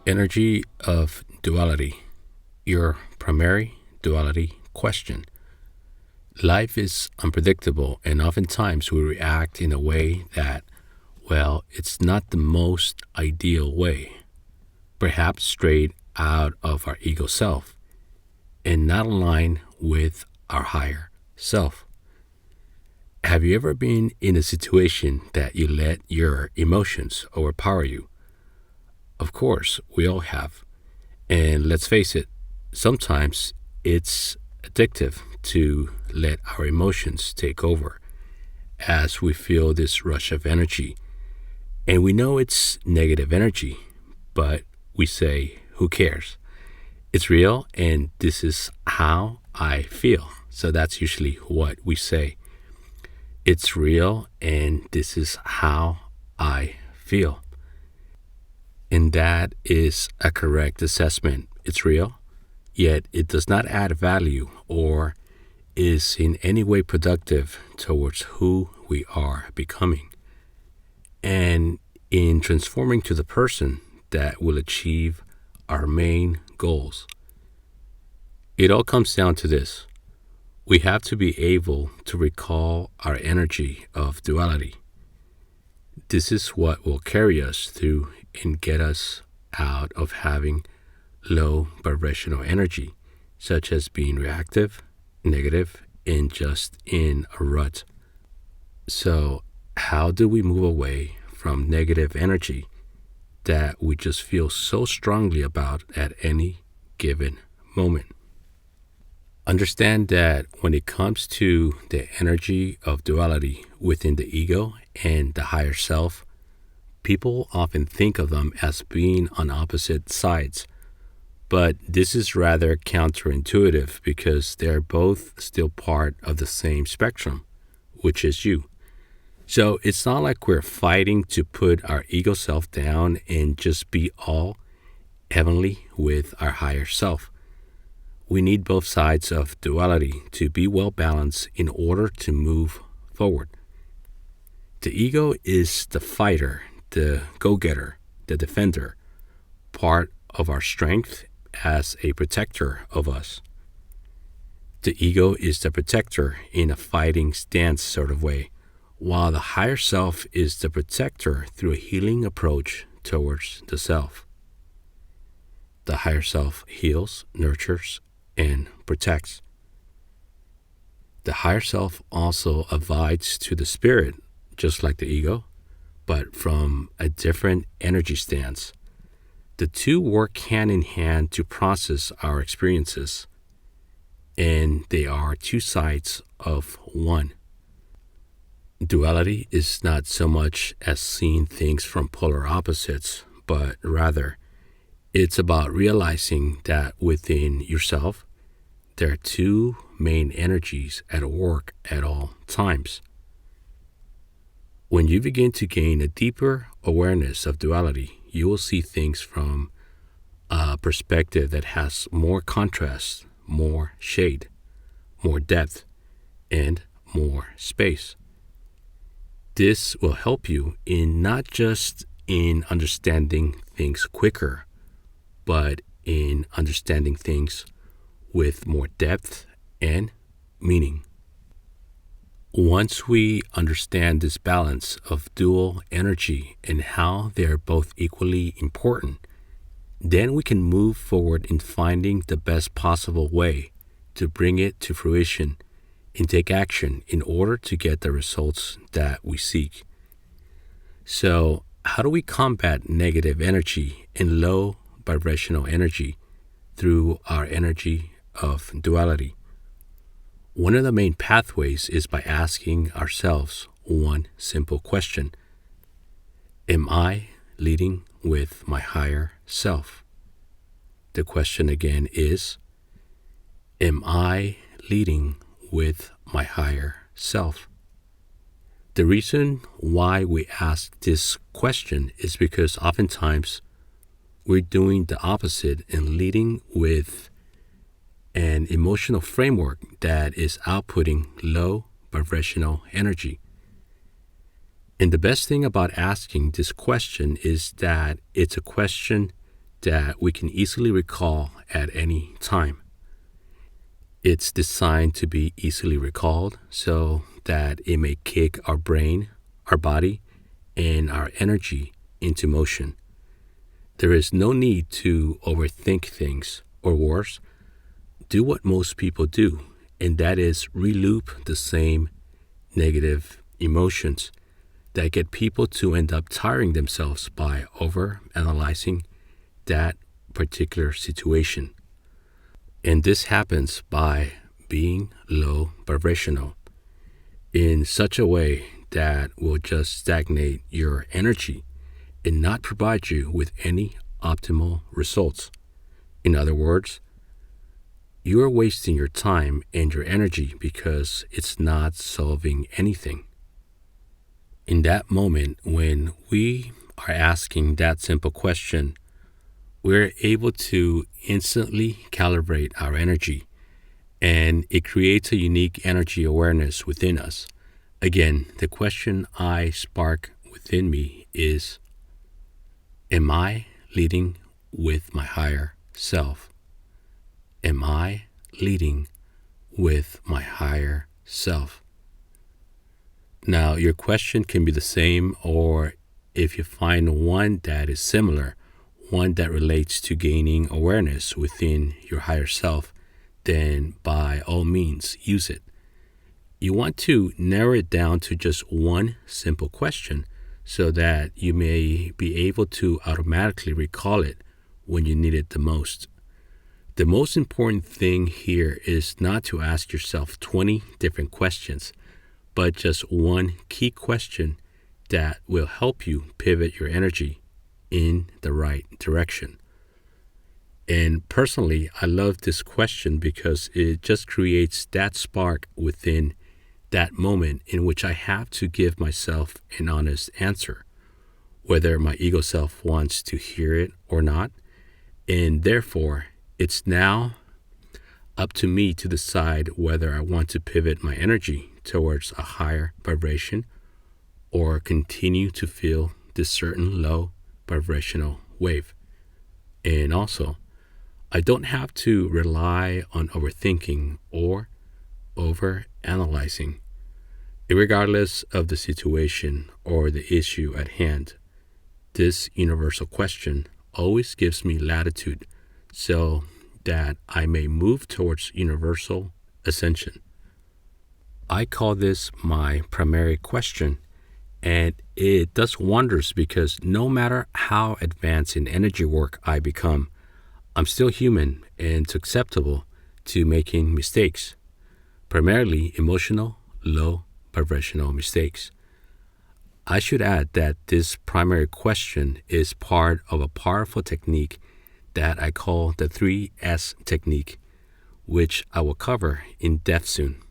Energy of Duality, your primary duality question. Life is unpredictable, and oftentimes we react in a way that, well, it's not the most ideal way, perhaps straight out of our ego self and not aligned with our higher self. Have you ever been in a situation that you let your emotions overpower you? Of course, we all have. And let's face it, sometimes it's addictive to let our emotions take over as we feel this rush of energy. And we know it's negative energy, but we say, who cares? It's real, and this is how I feel. So that's usually what we say. It's real, and this is how I feel. And that is a correct assessment. It's real, yet it does not add value or is in any way productive towards who we are becoming. And in transforming to the person that will achieve our main goals. It all comes down to this. We have to be able to recall our energy of duality. This is what will carry us through and get us out of having low vibrational energy, such as being reactive, negative, and just in a rut. So, how do we move away from negative energy that we just feel so strongly about at any given moment? Understand that when it comes to the energy of duality within the ego and the higher self, people often think of them as being on opposite sides, but this is rather counterintuitive because they're both still part of the same spectrum, which is you. So it's not like we're fighting to put our ego self down and just be all heavenly with our higher self. We need both sides of duality to be well balanced in order to move forward. The ego is the fighter, the go-getter, the defender, part of our strength as a protector of us. The ego is the protector in a fighting stance sort of way, while the higher self is the protector through a healing approach towards the self. The higher self heals, nurtures, and protects. The higher self also abides to the spirit, just like the ego, but from a different energy stance. The two work hand in hand to process our experiences, and they are two sides of one. Duality is not so much as seeing things from polar opposites, but rather it's about realizing that within yourself, there are two main energies at work at all times. When you begin to gain a deeper awareness of duality, you will see things from a perspective that has more contrast, more shade, more depth, and more space. This will help you in not just in understanding things quicker, but in understanding things with more depth and meaning. Once we understand this balance of dual energy and how they are both equally important, then we can move forward in finding the best possible way to bring it to fruition and take action in order to get the results that we seek. So, how do we combat negative energy and low vibrational energy through our energy of duality? One of the main pathways is by asking ourselves one simple question. Am I leading with my higher self? The question again is, am I leading with my higher self? The reason why we ask this question is because oftentimes we're doing the opposite and leading with an emotional framework that is outputting low vibrational energy. And the best thing about asking this question is that it's a question that we can easily recall at any time. It's designed to be easily recalled so that it may kick our brain, our body, and our energy into motion. There is no need to overthink things, or worse, do what most people do, and that is reloop the same negative emotions that get people to end up tiring themselves by over-analyzing that particular situation. And this happens by being low vibrational in such a way that will just stagnate your energy and not provide you with any optimal results. In other words, you are wasting your time and your energy because it's not solving anything. In that moment, when we are asking that simple question, we're able to instantly calibrate our energy, and it creates a unique energy awareness within us. Again, the question I spark within me is, am I leading with my higher self? Am I leading with my higher self? Now, your question can be the same, or if you find one that is similar, one that relates to gaining awareness within your higher self, then by all means, use it. You want to narrow it down to just one simple question so that you may be able to automatically recall it when you need it the most. The most important thing here is not to ask yourself 20 different questions, but just one key question that will help you pivot your energy in the right direction. And personally, I love this question because it just creates that spark within that moment in which I have to give myself an honest answer, whether my ego self wants to hear it or not. And therefore, it's now up to me to decide whether I want to pivot my energy towards a higher vibration or continue to feel this certain low vibrational wave. And also, I don't have to rely on overthinking or over-analyzing. Regardless of the situation or the issue at hand, this universal question always gives me latitude so that I may move towards universal ascension. I call this my primary question, and it does wonders because no matter how advanced in energy work I become, I'm still human and it's acceptable to making mistakes, primarily emotional, low vibrational mistakes. I should add that this primary question is part of a powerful technique that I call the 3S technique, which I will cover in depth soon.